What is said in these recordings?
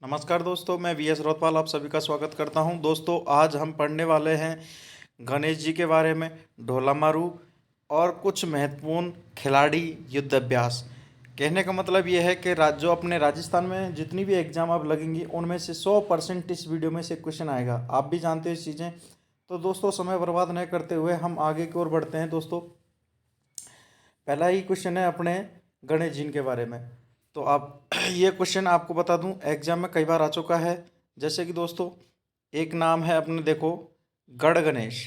नमस्कार दोस्तों, मैं वी एस रोतपाल आप सभी का स्वागत करता हूं। दोस्तों, आज हम पढ़ने वाले हैं गणेश जी के बारे में, ढोला मारू और कुछ महत्वपूर्ण खिलाड़ी युद्ध अभ्यास। कहने का मतलब ये है कि जो अपने राजस्थान में जितनी भी एग्जाम अब लगेंगी उनमें से 100% इस वीडियो में से क्वेश्चन आएगा। आप भी जानते हो इस चीज़ें। तो दोस्तों, समय बर्बाद नहीं करते हुए हम आगे की ओर बढ़ते हैं। दोस्तों, पहला ही क्वेश्चन है अपने गणेश जी के बारे में। तो आप ये क्वेश्चन आपको बता दूं, एग्जाम में कई बार आ चुका है। जैसे कि दोस्तों, एक नाम है अपने, देखो, गढ़ गणेश।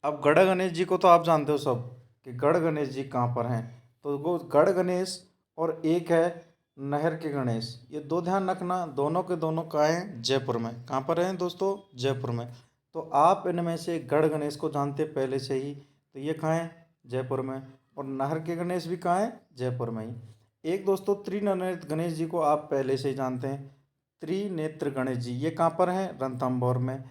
अब गढ़ गणेश जी को तो आप जानते हो सब कि गढ़ गणेश जी कहाँ पर हैं। तो वो गढ़ गणेश और एक है नहर के गणेश, ये दो ध्यान रखना। दोनों के दोनों कहाँ हैं? जयपुर में। कहाँ पर हैं दोस्तों? जयपुर में। तो आप इनमें से गढ़ गणेश को जानते पहले से ही, तो ये कहाँ हैं? जयपुर में। और नहर के गणेश भी कहाँ हैं? जयपुर में ही। एक दोस्तों, त्रिनेत्र गणेश जी को आप पहले से ही जानते हैं। त्रिनेत्र गणेश जी ये कहाँ पर हैं? रणथंभौर में।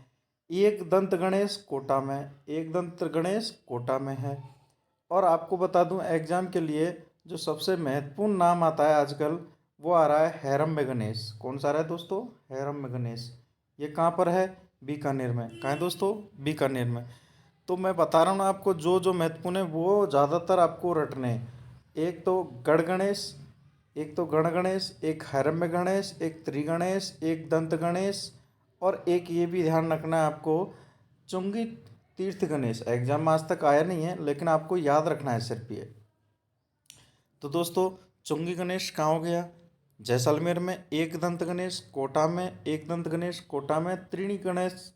एक दंत गणेश कोटा में, एक दंत गणेश कोटा में है। और आपको बता दूं, एग्जाम के लिए जो सबसे महत्वपूर्ण नाम आता है आजकल, वो आ रहा है हैरम्ब गणेश। कौन सा आ रहा है दोस्तों? हैरम्ब गणेश। ये कहाँ पर है? बीकानेर में। कहाँ है दोस्तों? बीकानेर में। तो मैं बता रहा हूँ ना आपको, जो जो महत्वपूर्ण है वो ज़्यादातर आपको रटने हैं। एक तो गढ़ गणेश, एक तो गण गणेश, एक हैरम्य गणेश, एक त्रिगणेश, एक दंत गणेश, और एक ये भी ध्यान रखना है आपको, चुंगी तीर्थ गणेश। एग्जाम में आज तक आया नहीं है लेकिन आपको याद रखना है सिर्फ ये। तो दोस्तों, चुंगी गणेश कहाँ हो गया? जैसलमेर में। एक दंत गणेश कोटा में, एक दंत गणेश कोटा में। त्रिणी गणेश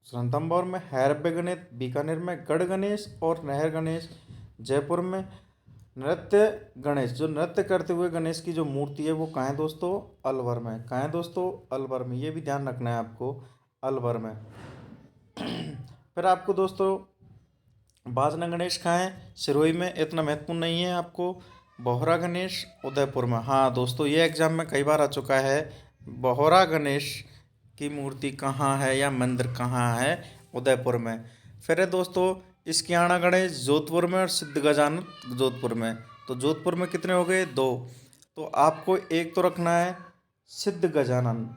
रणथंभौर में। हैरव्य गणेश बीकानेर में। गढ़ गणेश और नहर गणेश जयपुर में। नृत्य गणेश, जो नृत्य करते हुए गणेश की जो मूर्ति है वो कहाँ है दोस्तों? अलवर में। कहाँ है दोस्तों? अलवर में। ये भी ध्यान रखना है आपको, अलवर में। फिर आपको दोस्तों, बाजना गणेश कहाँ है? सिरोही में। इतना महत्वपूर्ण नहीं है आपको। बोहरा गणेश उदयपुर में। हाँ दोस्तों, ये एग्जाम में कई बार आ चुका है। बोहरा गणेश की मूर्ति कहाँ है या मंदिर कहाँ है? उदयपुर में। फिर है दोस्तों, इसकियाना गणेश जोधपुर में और सिद्ध गजानन जोधपुर में। तो जोधपुर में कितने हो गए? 2। तो आपको एक तो रखना है सिद्ध गजानन।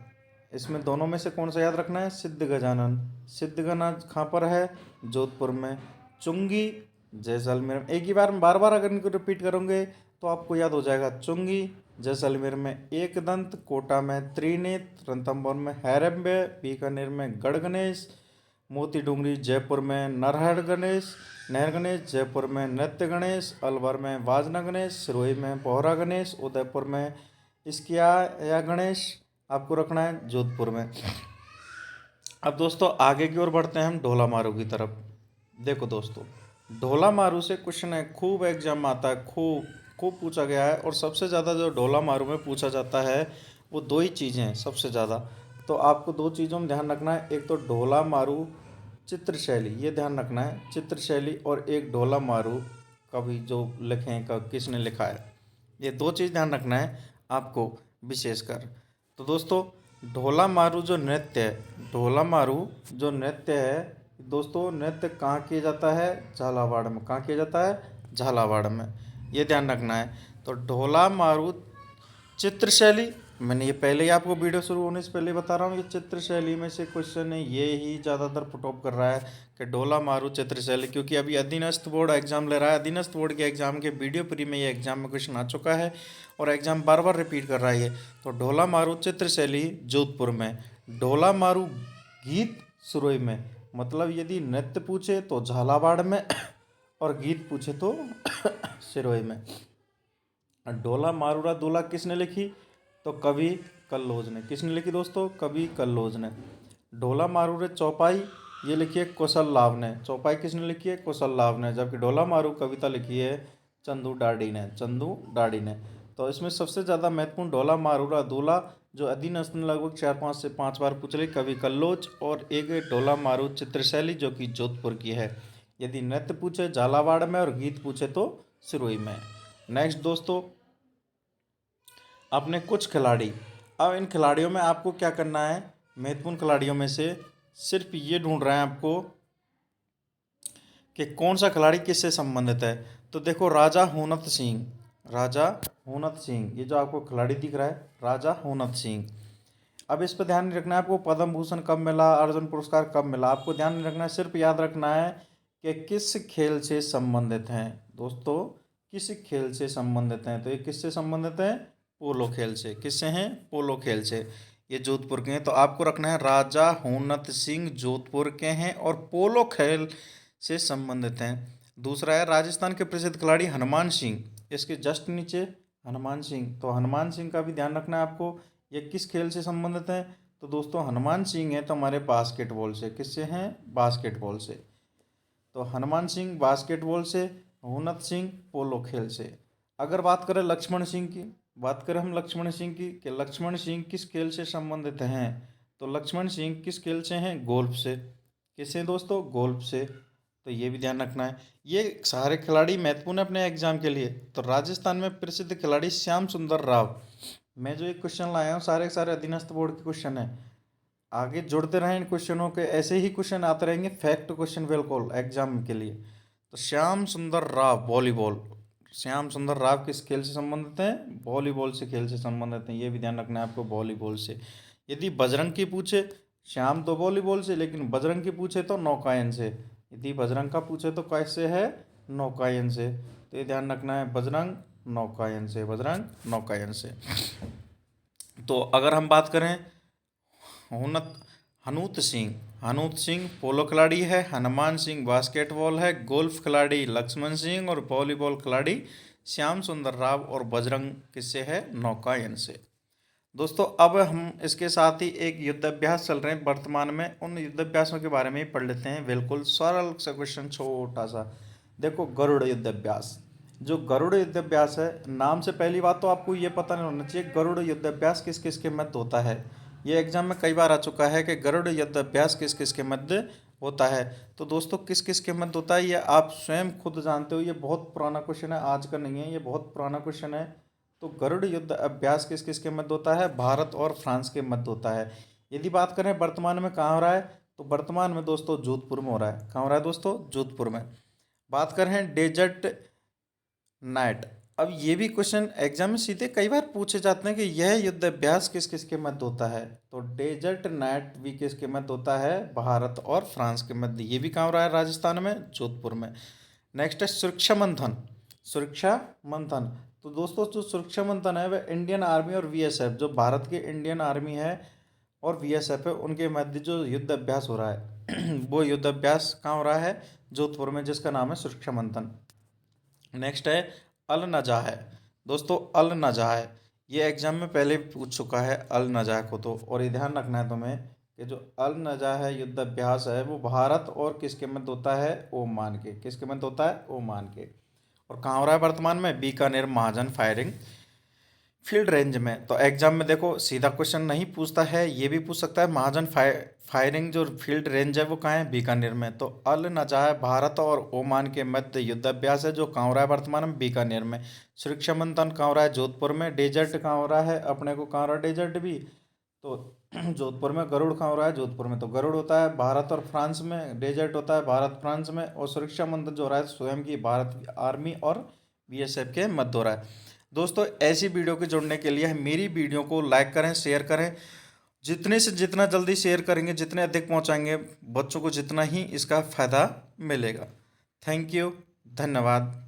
इसमें दोनों में से कौन सा याद रखना है? सिद्ध गजानन। सिद्ध गजानन कहाँ पर है? जोधपुर में। चुंगी जैसलमेर। एक ही बार में बार बार अगर इनको रिपीट करोगे तो आपको याद हो जाएगा। चुंगी जैसलमेर में। एक दंत कोटा में। त्रिनेत्र रणथंभौर में। हैरम्बे बीकानेर में। गढ़ गणेश मोती डूंगरी जयपुर में। नरहर गणेश नहर गणेश जयपुर में। नृत्य गणेश अलवर में। वाजना गणेश सिरोही में। बोहरा गणेश उदयपुर में। इसकिया या गणेश आपको रखना है जोधपुर में। अब दोस्तों, आगे की ओर बढ़ते हैं हम ढोला मारू की तरफ। देखो दोस्तों, ढोला मारू से क्वेश्चन है, खूब एग्जाम में आता है, खूब खूब पूछा गया है। और सबसे ज़्यादा जो ढोला मारू में पूछा जाता है वो दो ही चीज़ें हैं सबसे ज़्यादा। तो आपको दो चीज़ों में ध्यान रखना है। एक तो ढोला मारू चित्र शैली, ये ध्यान रखना है, चित्र शैली। और एक ढोला मारू कवि जो लिखे हैं, किसने लिखा है, ये दो चीज़ ध्यान रखना है आपको विशेषकर। तो दोस्तों, ढोला मारू जो नृत्य है, ढोला मारू जो नृत्य है दोस्तों, नृत्य कहाँ किया जाता है? झालावाड़ में। कहाँ किया जाता है? झालावाड़ में। ये ध्यान रखना है। तो ढोला मारू चित्र शैली, मैंने ये पहले ही आपको वीडियो शुरू होने से पहले बता रहा हूँ, ये चित्र शैली में से क्वेश्चन है, ये ही ज़्यादातर पुट ऑफ कर रहा है कि ढोला मारू चित्र शैली। क्योंकि अभी अधीनस्थ बोर्ड एग्जाम ले रहा है, अधीनस्थ बोर्ड के एग्जाम के वीडियो प्री में ये एग्जाम में क्वेश्चन आ चुका है और एग्जाम बार बार रिपीट कर रहा है ये। तो ढोला मारू चित्र शैली जोधपुर में। ढोला मारू गीत सुरोई में। मतलब यदि नृत्य पूछे तो झालावाड़ में और गीत पूछे तो सिरोही में। ढोला मारूरा दूल्हा किसने लिखी? तो कवि कल्लोज ने। किसने लिखी दोस्तों? कवि कल्लोज ने। ढोला मारूरे चौपाई ये लिखी है कौशल ने। चौपाई किसने लिखी है? कौशल ने। जबकि ढोला मारू कविता लिखी है चंदू डाडी ने। चंदू डाडी ने। तो इसमें सबसे ज़्यादा महत्वपूर्ण ढोला मारूरा दूल्हा, जो अधीनस्थ ने लगभग 4 से 5 बार पूछ ली, कवि कल्लोज। और एक ढोला मारू चित्रशैली जो कि जोधपुर की है। यदि नृत्य पूछे झालावाड़ में और गीत पूछे तो सिरोही में। नेक्स्ट दोस्तों, अपने कुछ खिलाड़ी। अब इन खिलाड़ियों में आपको क्या करना है? महत्वपूर्ण खिलाड़ियों में से सिर्फ ये ढूंढ रहे हैं आपको कि कौन सा खिलाड़ी किससे संबंधित है। तो देखो, राजा होनत सिंह, राजा होनत सिंह, ये जो आपको खिलाड़ी दिख रहा है राजा होनत सिंह। अब इस पर ध्यान नहीं रखना है आपको पद्म भूषण कब मिला, अर्जुन पुरस्कार कब मिला, आपको ध्यान नहीं रखना है, सिर्फ याद रखना है कि किस खेल से संबंधित हैं दोस्तों, किस खेल से संबंधित हैं। तो ये किससे संबंधित हैं? पोलो खेल से। किससे हैं? पोलो खेल से। ये जोधपुर के हैं, तो आपको रखना है राजा होनत सिंह जोधपुर के हैं और पोलो खेल से संबंधित हैं। दूसरा है राजस्थान के प्रसिद्ध खिलाड़ी हनुमान सिंह, इसके जस्ट नीचे हनुमान सिंह, तो हनुमान सिंह का भी ध्यान रखना है आपको। ये किस खेल से संबंधित हैं? तो दोस्तों हनुमान सिंह है तो हमारे बास्केटबॉल से। किससे हैं? बास्केटबॉल से। तो हनुमान सिंह बास्केटबॉल से, हुनत सिंह पोलो खेल से। अगर बात करें लक्ष्मण सिंह की, बात करें हम लक्ष्मण सिंह की कि लक्ष्मण सिंह किस खेल से संबंधित हैं, तो लक्ष्मण सिंह किस खेल से हैं? गोल्फ से। किससे दोस्तों? गोल्फ से। तो ये भी ध्यान रखना है। ये सारे खिलाड़ी महत्वपूर्ण है अपने एग्जाम के लिए। तो राजस्थान में प्रसिद्ध खिलाड़ी श्याम सुंदर राव, मैं जो एक क्वेश्चन लाया हूँ सारे के सारे अधीनस्थ बोर्ड के क्वेश्चन है। आगे जुड़ते रहें इन क्वेश्चनों के, ऐसे ही क्वेश्चन आते रहेंगे फैक्ट क्वेश्चन बिल्कुल एग्जाम के लिए। तो श्याम सुंदर राव वॉलीबॉल, श्याम सुंदर राव किस खेल से संबंधित हैं? वॉलीबॉल से खेल से संबंधित हैं। ये भी ध्यान रखना है आपको, वॉलीबॉल से। यदि बजरंग की पूछे, श्याम तो वॉलीबॉल से, लेकिन बजरंग की पूछे तो नौकायन से। यदि बजरंग का पूछे तो कैसे है? नौकायन से। तो ये ध्यान रखना है, बजरंग नौकायन से, बजरंग नौकायन से। तो अगर हम बात करें हुनत हनूत सिंह, हनूत सिंह पोलो खिलाड़ी है, हनुमान सिंह बास्केटबॉल है, गोल्फ खिलाड़ी लक्ष्मण सिंह और वॉलीबॉल खिलाड़ी श्याम सुंदर राव और बजरंग किससे है? नौकायन से। दोस्तों अब हम इसके साथ ही एक युद्ध अभ्यास चल रहे हैं वर्तमान में, उन युद्ध अभ्यासों के बारे में ही पढ़ लेते हैं। बिल्कुल सरल सा क्वेश्चन छोटा सा। देखो गरुड़ युद्ध अभ्यास, जो गरुड़ युद्ध अभ्यास है, नाम से पहली बात तो आपको ये पता नहीं होना चाहिए गरुड़ युद्ध अभ्यास किस किस के मध्य होता है। ये एग्जाम में कई बार आ चुका है कि गरुड़ युद्ध अभ्यास किस किस के मध्य होता है। तो दोस्तों किस किस के मध्य होता है ये आप स्वयं खुद जानते हो, ये बहुत पुराना क्वेश्चन है, आज का नहीं है, ये बहुत पुराना क्वेश्चन है। तो गरुड़ युद्ध अभ्यास किस किस के मध्य होता है? भारत और फ्रांस के मध्य होता है। यदि बात करें वर्तमान में कहाँ हो रहा है, तो वर्तमान में दोस्तों जोधपुर में हो रहा है। कहाँ हो रहा है दोस्तों? जोधपुर में। बात करें डेजर्ट नाइट, अब ये भी क्वेश्चन एग्जाम में सीधे कई बार पूछे जाते हैं कि यह युद्ध अभ्यास किस किस के मध्य होता है। तो डेजर्ट नाइट भी किसके मध्य होता है? भारत और फ्रांस के मध्य। ये भी कहाँ हो रहा है? राजस्थान में, जोधपुर में। नेक्स्ट है सुरक्षा मंथन, सुरक्षा मंथन। तो दोस्तों जो सुरक्षा मंथन है वह इंडियन आर्मी और वीएसएफ, जो भारत की इंडियन आर्मी है और वीएसएफ है, उनके मध्य जो युद्ध अभ्यास हो रहा है वो युद्ध अभ्यास कहाँ हो रहा है? जोधपुर में, जिसका नाम है सुरक्षा मंथन। नेक्स्ट है अल नजा है। दोस्तों अल नजा है, ये एग्जाम में पहले भी पूछ चुका है अल नजा को, तो और ये ध्यान रखना है तुम्हें कि जो अल नजा है युद्ध अभ्यास है वो भारत और किसके मध्य होता है? ओमान के। किसके मध्य होता है? ओमान के। और कहाँ हो रहा है वर्तमान में? बीकानेर महाजन फायरिंग फील्ड रेंज में। तो एग्जाम में देखो सीधा क्वेश्चन नहीं पूछता है, ये भी पूछ सकता है महाजन फायरिंग जो फील्ड रेंज है वो कहाँ है? बीकानेर में। तो अल नजाह भारत और ओमान के मध्य युद्ध अभ्यास है जो कहाँ हो रहा है वर्तमान में? बीकानेर में। सुरक्षा मंथन कहाँ हो रहा है? जोधपुर में। डेजर्ट कहाँ हो रहा है अपने को? कहाँ हो रहा है डेजर्ट भी? तो जोधपुर में। गरुड़ कहाँ हो रहा है? जोधपुर में। तो गरुड़ होता है भारत और फ्रांस में, डेजर्ट होता है भारत फ्रांस में, और सुरक्षा मंथन जो हो रहा है स्वयं की भारत आर्मी और बीएसएफ के मध्य हो रहा है। दोस्तों ऐसी वीडियो के जुड़ने के लिए मेरी वीडियो को लाइक करें, शेयर करें। जितने से जितना जल्दी शेयर करेंगे, जितने अधिक पहुंचाएंगे बच्चों को, जितना ही इसका फ़ायदा मिलेगा। थैंक यू, धन्यवाद।